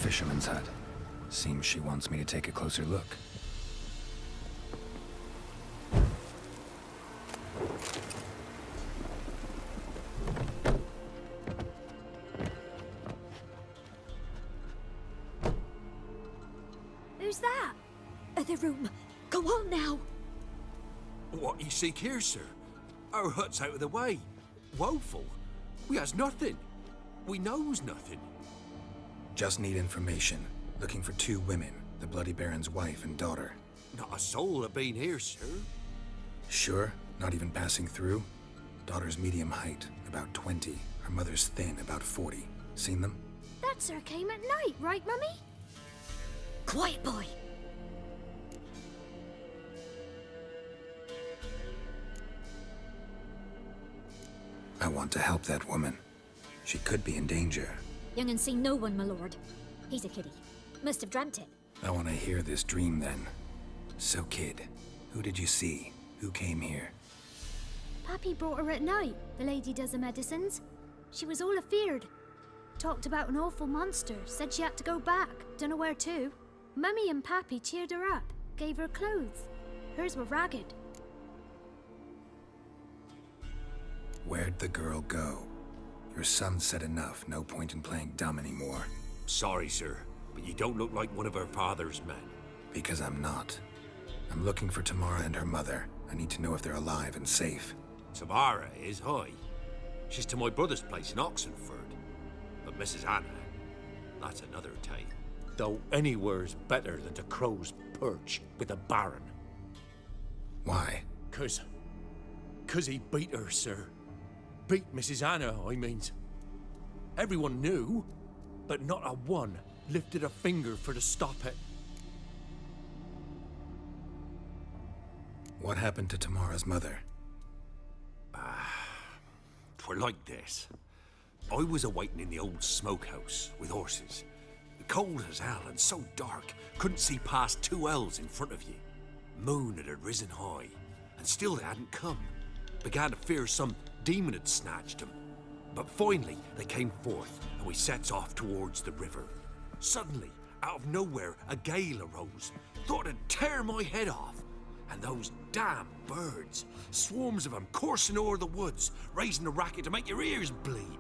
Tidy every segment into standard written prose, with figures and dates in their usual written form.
fisherman's hut. Seems she wants me to take a closer look. Who's that? Other room. Go on now. What you seek here, sir? Our hut's out of the way. Woeful. We has nothing. We knows nothing. Just need information. Looking for 2 women, the Bloody Baron's wife and daughter. Not a soul have been here, sir. Sure? Not even passing through? Daughter's medium height, about 20. Her mother's thin, about 40. Seen them? That sir came at night, right, Mummy? Quiet, boy. I want to help that woman. She could be in danger. Young and seen no one, my lord. He's a kiddie. Must have dreamt it. I want to hear this dream then. So kid, who did you see? Who came here? Pappy brought her at night. The lady does the medicines. She was all afeared. Talked about an awful monster. Said she had to go back. Dunno where to. Mummy and Pappy cheered her up. Gave her clothes. Hers were ragged. Where'd the girl go? Your son said enough. No point in playing dumb anymore. Sorry, sir, but you don't look like one of her father's men. Because I'm not. I'm looking for Tamara and her mother. I need to know if they're alive and safe. Tamara is, aye. She's to my brother's place in Oxenford. But Mrs. Anna, that's another tale. Though anywhere's better than to Crow's Perch with the Baron. Why? 'Cause he beat her, sir. Beat Mrs. Anna, I means. Everyone knew, but not a one lifted a finger for to stop it. What happened to Tamara's mother? 'Twere like this. I was awaiting in the old smokehouse with horses. Cold as hell and so dark, couldn't see past 2 ells in front of you. Moon had risen high, and still they hadn't come. Began to fear some demon had snatched them. But finally, they came forth, and we sets off towards the river. Suddenly, out of nowhere, a gale arose. Thought it'd tear my head off. And those damn birds, swarms of them coursing o'er the woods, raising a racket to make your ears bleed.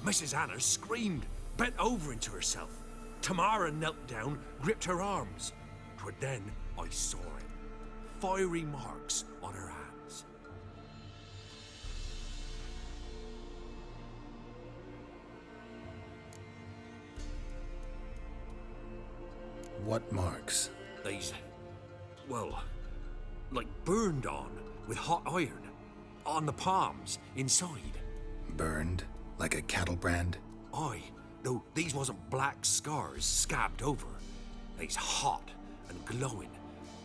Mrs. Anna screamed, bent over into herself. Tamara knelt down, gripped her arms. 'Twere then I saw it. Fiery marks on her hands. What marks? These, well, like burned on with hot iron. On the palms, inside. Burned? Like a cattle brand? Aye, though these wasn't black scars scabbed over. They's hot and glowing,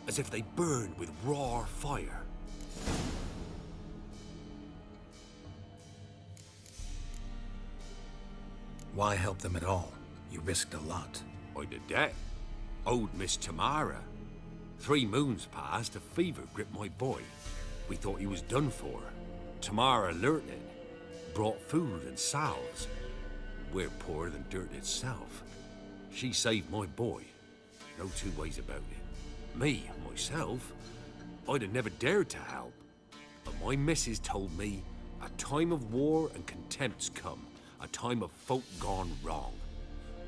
as if they burned with raw fire. Why help them at all? You risked a lot. I'd a debt. Owed Miss Tamara. 3 moons passed, a fever gripped my boy. We thought he was done for. Tamara learnt it. Brought food and salves. We're poorer than dirt itself. She saved my boy. No 2 ways about it. Me, myself, I'd have never dared to help. But my missus told me a time of war and contempt's come. A time of folk gone wrong.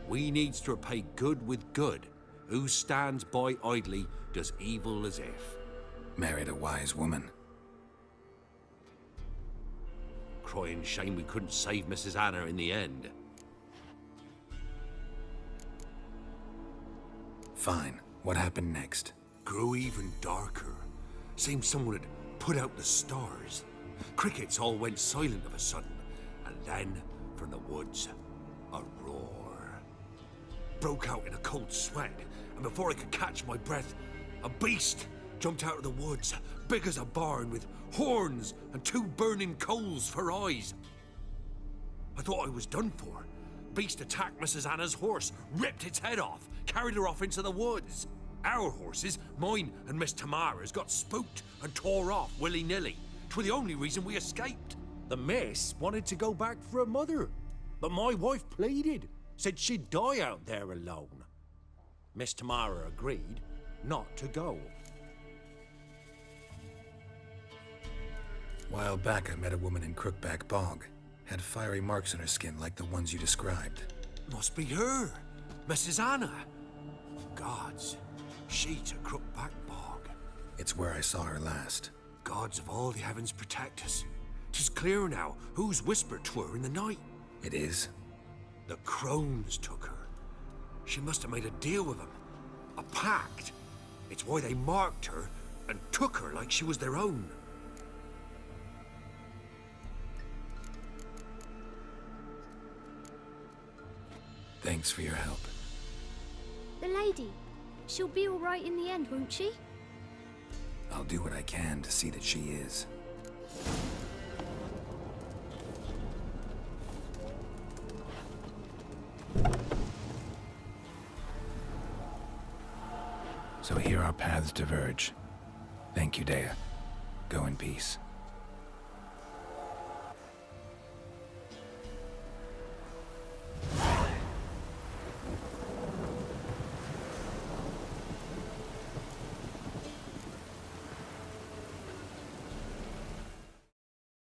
We needs to repay good with good. Who stands by idly does evil as if. Married a wise woman. Crying shame we couldn't save Mrs. Anna in the end. Fine. What happened next? Grew even darker. Seemed someone had put out the stars. Crickets all went silent of a sudden. And then, from the woods, a roar. Broke out in a cold sweat, and before I could catch my breath, a beast jumped out of the woods, big as a barn, with horns and 2 burning coals for eyes. I thought I was done for. Beast attacked Mrs. Anna's horse, ripped its head off, carried her off into the woods. Our horses, mine and Miss Tamara's, got spooked and tore off willy-nilly. 'Twere the only reason we escaped. The miss wanted to go back for her mother, but my wife pleaded. Said she'd die out there alone. Miss Tamara agreed not to go. While back, I met a woman in Crookback Bog. Had fiery marks on her skin like the ones you described. Must be her, Mrs. Anna. Gods, she's a Crookback Bog. It's where I saw her last. Gods of all the heavens protect us. 'Tis clear now who's whispered to her in the night. It is? The crones took her. She must have made a deal with them. A pact. It's why they marked her and took her like she was their own. Thanks for your help. The lady. She'll be all right in the end, won't she? I'll do what I can to see that she is. So here our paths diverge. Thank you, Dea. Go in peace.